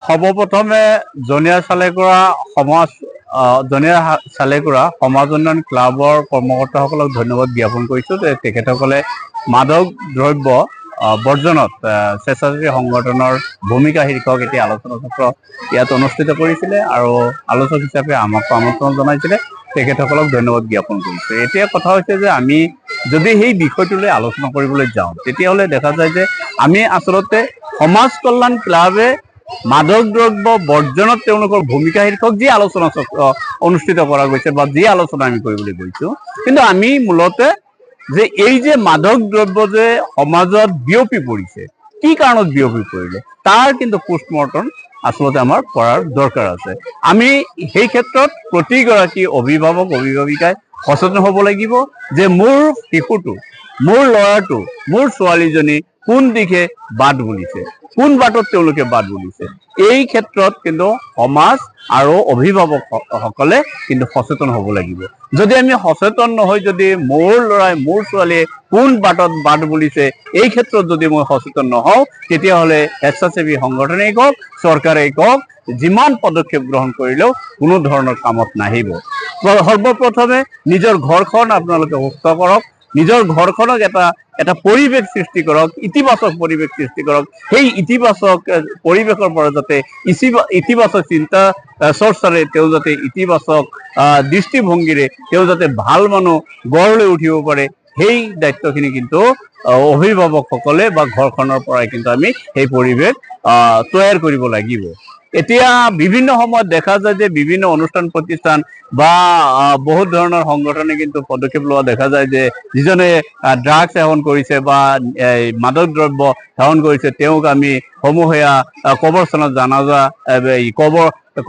সৰ্বপ্ৰথমে জনিয়াৰ চালেকুৰা সমাজ উন্নয়ন ক্লাবৰ কৰ্মকৰ্তাসকলক ধন্যবাদ জ্ঞাপন কৰিছোঁ যে তেখেতসকলে মাদক দ্ৰব্য বৰ্জনত স্বেচ্ছাসেৱী সংগঠনৰ ভূমিকা শীৰ্ষক এটি আলোচনা চক্ৰ ইয়াত অনুষ্ঠিত কৰিছিলে আৰু আলোচক হিচাপে আমাক আমন্ত্ৰণ জনাইছিলে। তেখেতসকলক ধন্যবাদ জ্ঞাপন কৰিছোঁ। এতিয়া কথা হৈছে যে আমি যদি সেই বিষয়টোলৈ আলোচনা কৰিবলৈ যাওঁ তেতিয়াহ'লে দেখা যায় যে আমি আচলতে সমাজ কল্যাণ ক্লাবে মাদক দ্ৰব্য বৰ্জনত তেওঁলোকৰ ভূমিকা শীৰ্ষক যি আলোচনা চক্ৰ অনুষ্ঠিত কৰা গৈছে বা যি আলোচনা আমি কৰিবলৈ গৈছোঁ, কিন্তু আমি মূলতে যে এই যে মাদক দ্ৰব্য যে সমাজত বিয়পি পৰিছে, কি কাৰণত বিয়পি পৰিলে তাৰ কিন্তু পোষ্টমৰ্টম আচলতে আমাৰ কৰাৰ দৰকাৰ আছে। আমি সেই ক্ষেত্ৰত প্ৰতিগৰাকী অভিভাৱক অভিভাৱিকাই সচেতন হ'ব লাগিব যে মোৰ শিশুটো, মোৰ ল'ৰাটো, মোৰ ছোৱালীজনী কোন দিশে বাট বুলিছে, কোন বাটত তেওঁলোকে বাট বুলিছে। এই ক্ষেত্ৰত কিন্তু সমাজ আৰু অভিভাৱকসকলে কিন্তু সচেতন হ'ব লাগিব। যদি আমি সচেতন নহয়, যদি মোৰ ল'ৰাই মোৰ ছোৱালীয়ে কোন বাটত বাট বুলিছে এই ক্ষেত্ৰত যদি মই সচেতন নহওঁ, তেতিয়াহ'লে স্বেচ্ছাসেৱী সংগঠনেই কওক, চৰকাৰেই কওক, যিমান পদক্ষেপ গ্ৰহণ কৰিলেও কোনো ধৰণৰ কামত নাহিব। সৰ্বপ্ৰথমে নিজৰ ঘৰখন আপোনালোকে সুস্থ কৰক, নিজৰ ঘৰখনক এটা পৰিৱেশ সৃষ্টি কৰক, ইতিবাচক পৰিৱেশ সৃষ্টি কৰক। সেই ইতিবাচক পৰিৱেশৰ পৰা যাতে ইতিবাচক চিন্তা চৰ্চাৰে তেওঁ যাতে ইতিবাচক দৃষ্টিভংগীৰে তেওঁ যাতে ভাল মানুহ গঢ় লৈ উঠিব পাৰে, সেই দায়িত্বখিনি কিন্তু অভিভাৱকসকলে বা ঘৰখনৰ পৰাই কিন্তু আমি সেই পৰিৱেশ তৈয়াৰ কৰিব লাগিব। এতিয়া বিভিন্ন সময়ত দেখা যায় যে বিভিন্ন অনুষ্ঠান প্ৰতিষ্ঠান বা বহুত ধৰণৰ সংগঠনে কিন্তু পদক্ষেপ লোৱা দেখা যায় যে যিজনে ড্ৰাগছ সেৱন কৰিছে বা মাদক দ্ৰব্য সেৱন কৰিছে তেওঁক আমি সমূহীয়া কবৰস্থানত জানাজা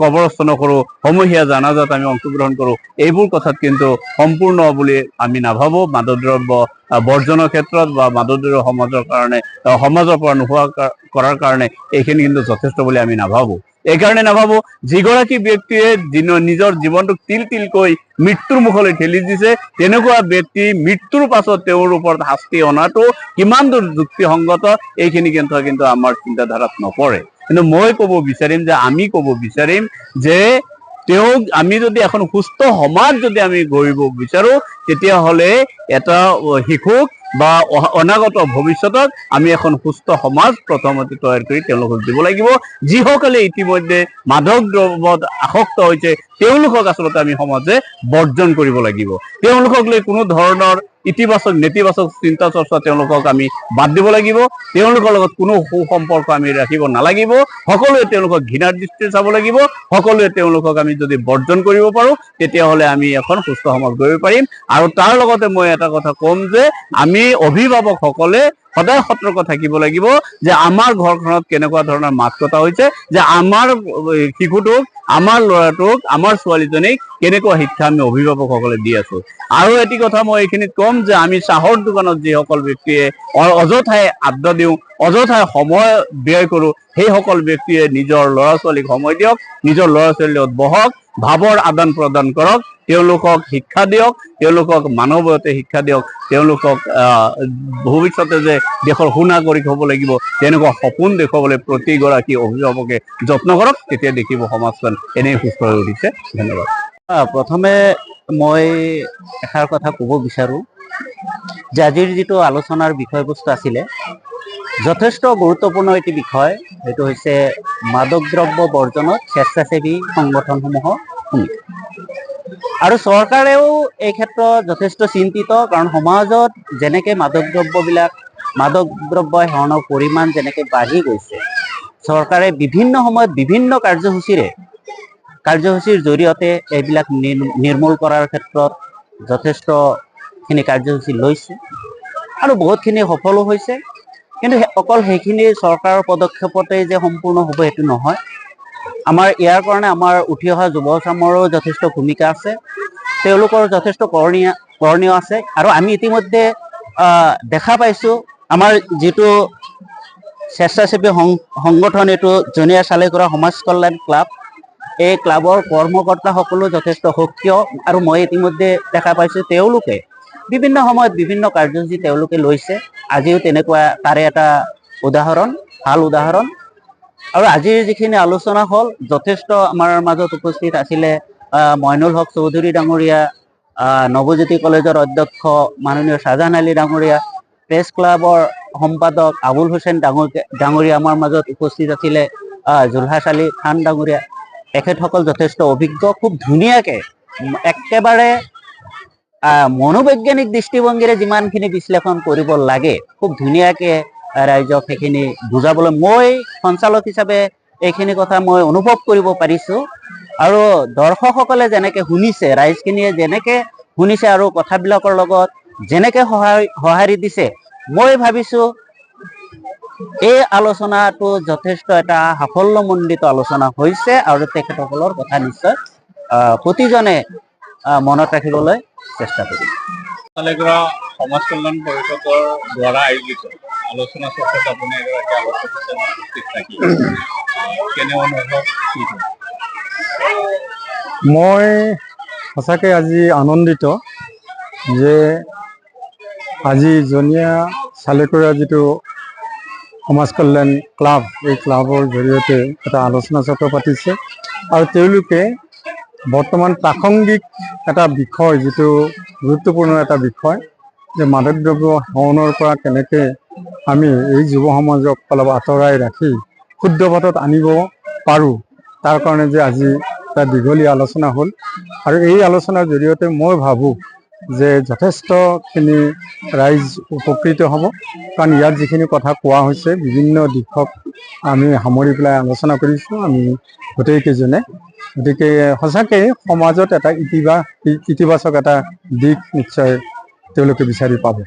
কবৰস্থান কৰোঁ, সমূহীয়া জানাজাত আমি অংশগ্ৰহণ কৰোঁ। এইবোৰ কথাত কিন্তু সম্পূৰ্ণ বুলি আমি নাভাবোঁ। মাদক দ্ৰব্য বৰ্জনৰ ক্ষেত্ৰত বা মাদক দ্ৰব্য সমাজৰ পৰা নোহোৱা কৰাৰ কাৰণে এইখিনি কিন্তু যথেষ্ট বুলি আমি নাভাবোঁ। এইকাৰণে নাভাবোঁ যিগৰাকী ব্যক্তিয়ে নিজৰ জীৱনটোক তিল তিলকৈ মৃত্যুৰ মুখলৈ ঠেলি দিছে, তেনেকুৱা ব্যক্তি মৃত্যুৰ পাছত তেওঁৰ ওপৰত শাস্তি অনাটো কিমান দূৰ যুক্তিসংগত এইখিনি কিন্তু আমাৰ চিন্তাধাৰাত নপৰে। কিন্তু মই ক'ব বিচাৰিম যে তেওঁক আমি যদি এখন সুস্থ সমাজ যদি আমি গঢ়িব বিচাৰোঁ, তেতিয়াহ'লে এটা শিশুক বা অনাগত ভৱিষ্যতত আমি এখন সুস্থ সমাজ প্ৰথমতে তৈয়াৰ কৰি তেওঁলোকক দিব লাগিব। যিসকলে ইতিমধ্যে মাদক দ্ৰব্যত আসক্ত হৈছে তেওঁলোকক আচলতে আমি সমাজে বৰ্জন কৰিব লাগিব। তেওঁলোকক লৈ কোনো ধৰণৰ ইতিবাচক নেতিবাচক চিন্তা চৰ্চা তেওঁলোকক আমি বাদ দিব লাগিব। তেওঁলোকৰ লগত কোনো সুসম্পৰ্ক আমি ৰাখিব নালাগিব। সকলোৱে তেওঁলোকক ঘৃণাৰ দৃষ্টিৰে চাব লাগিব। সকলোৱে তেওঁলোকক আমি যদি বৰ্জন কৰিব পাৰোঁ, তেতিয়াহ'লে আমি এখন সুস্থ সমাজ গঢ়িব পাৰিম। আৰু তাৰ লগতে মই এটা কথা ক'ম যে আমি অভিভাৱকসকলে সদায় সতৰ্ক থাকিব লাগিব যে আমাৰ ঘৰখনত কেনেকুৱা ধৰণৰ মাত কথা হৈছে, যে আমাৰ শিশুটোক, আমাৰ ল'ৰাটোক, আমাৰ ছোৱালীজনীক কেনেকুৱা শিক্ষা আমি অভিভাৱকসকলে দি আছোঁ। আৰু এটি কথা মই এইখিনিত ক'ম যে আমি চাহৰ দোকানত যিসকল ব্যক্তিয়ে অযথাই আড্ডা দিওঁ, অযথাই সময় ব্যয় কৰোঁ, সেইসকল ব্যক্তিয়ে নিজৰ ল'ৰা ছোৱালীক সময় দিয়ক, নিজৰ ল'ৰা ছোৱালীৰ লগত বহক, ভাৱৰ আদান প্ৰদান কৰক, তেওঁলোকক শিক্ষা দিয়ক, তেওঁলোকক মানৱীয়তে শিক্ষা দিয়ক, তেওঁলোকক ভৱিষ্যতে যে দেশৰ সুনাগৰিক হ'ব লাগিব তেনেকুৱা সপোন দেখুৱাবলৈ প্ৰতিগৰাকী অভিভাৱকে যত্ন কৰক। তেতিয়া দেখিব সমাজখন এনেই সুস্থ হৈ উঠিছে। ধন্যবাদ। প্ৰথমে মই এষাৰ কথা ক'ব বিচাৰোঁ যে আজিৰ যিটো আলোচনাৰ বিষয়বস্তু আছিলে যথেষ্ট গুৰুত্বপূৰ্ণ এটি বিষয়। সেইটো হৈছে মাদক দ্ৰব্য বৰ্জনত স্বেচ্ছাসেৱী সংগঠনসমূহৰ ভূমিকা। আৰু চৰকাৰেও এই ক্ষেত্ৰত যথেষ্ট চিন্তিত, কাৰণ সমাজত যেনেকৈ মাদক দ্ৰব্য সেৱনৰ পৰিমাণ যেনেকৈ বাঢ়ি গৈছে, চৰকাৰে বিভিন্ন সময়ত বিভিন্ন কাৰ্যসূচীৰ জৰিয়তে এইবিলাক নিৰ্মূল কৰাৰ ক্ষেত্ৰত যথেষ্টখিনি কাৰ্যসূচী লৈছে আৰু বহুতখিনি সফলো হৈছে। কিন্তু অকল সেইখিনি চৰকাৰৰ পদক্ষেপতেই যে সম্পূৰ্ণ হ'ব সেইটো নহয়। আমাৰ ইয়াৰ কাৰণে আমাৰ উঠি অহা যুৱ চামৰো যথেষ্ট ভূমিকা আছে, তেওঁলোকৰ যথেষ্ট কৰণীয় আছে। আৰু আমি ইতিমধ্যে দেখা পাইছোঁ আমাৰ যিটো স্বেচ্ছাসেৱী সংগঠন, এইটো জনিয়াৰ চালেকুৰা সমাজ কল্যাণ ক্লাব, এই ক্লাবৰ কৰ্মকৰ্তাসকলো যথেষ্ট সক্ৰিয়। আৰু মই ইতিমধ্যে দেখা পাইছোঁ তেওঁলোকে বিভিন্ন সময়ত বিভিন্ন কাৰ্যসূচী তেওঁলোকে লৈছে। আজিও তেনেকুৱা তাৰে এটা ভাল উদাহৰণ। আৰু আজিৰ যিখিনি আলোচনা হ'ল যথেষ্ট আমাৰ মাজত উপস্থিত আছিলে মইনুল হক চৌধুৰী ডাঙৰীয়া, নৱজ্যোতি কলেজৰ অধ্যক্ষ মাননীয় শ্বাহজাহান আলী ডাঙৰীয়া, প্ৰেছ ক্লাবৰ সম্পাদক আবুল হুছেইন ডাঙৰীয়া আমাৰ মাজত উপস্থিত আছিলে, জুলহাছ আলী খান ডাঙৰীয়া। তেখেতসকল যথেষ্ট অভিজ্ঞ, খুব ধুনীয়াকে একেবাৰে মনোবৈজ্ঞানিক দৃষ্টিভংগীৰে যিমানখিনি বিশ্লেষণ কৰিব লাগে খুব ধুনীয়াকে ৰাইজক সেইখিনি বুজাবলৈ, মই সঞ্চালক হিচাপে এইখিনি কথা মই অনুভৱ কৰিব পাৰিছো। আৰু দৰ্শকসকলে যেনেকে শুনিছে, ৰাইজখিনিয়ে যেনেকে শুনিছে আৰু কথাবিলাকৰ লগত যেনেকে সঁহাৰি দিছে, মই ভাবিছো এই আলোচনাটো যথেষ্ট এটা সাফল্যমণ্ডিত আলোচনা হৈছে আৰু তেখেতসকলৰ কথা নিশ্চয় প্ৰতিজনে মনত ৰাখিবলৈ চেষ্টা কৰিম। সালেকুৰা সমাজ কল্যাণ পৰিষদৰ দ্বাৰা আয়োজিত আলোচনা চক্ৰত আপুনি এগৰাকী আলোচক হিচাপে উপস্থিত থাকি কেনে অনুভৱ কি হয়? মই সঁচাকৈ আজি আনন্দিত যে আজি জনীয়া চালেকুৰা যিটো সমাজ কল্যাণ ক্লাব, এই ক্লাবৰ জৰিয়তে এটা আলোচনা চক্ৰ পাতিছে আৰু তেওঁলোকে বৰ্তমান প্ৰাসংগিক এটা বিষয়, যিটো গুৰুত্বপূৰ্ণ এটা বিষয়, যে মাদক দ্ৰব্য সেৱনৰ পৰা কেনেকৈ আমি এই যুৱ সমাজক অলপ আঁতৰাই ৰাখি শুদ্ধ পথত আনিব পাৰোঁ, তাৰ কাৰণে যে আজি এটা দীঘলীয়া আলোচনা হ'ল। আৰু এই আলোচনাৰ জৰিয়তে মই ভাবোঁ যে যথেষ্টখিনি ৰাইজ উপকৃত হ'ব, কাৰণ ইয়াত যিখিনি কথা কোৱা হৈছে বিভিন্ন দিশক আমি সামৰি পেলাই আলোচনা কৰিছোঁ আমি গোটেইকেইজনে। গতিকে সঁচাকৈ সমাজত এটা ইতিবাচক এটা দিশ নিশ্চয় তেওঁলোকে বিচাৰি পাব।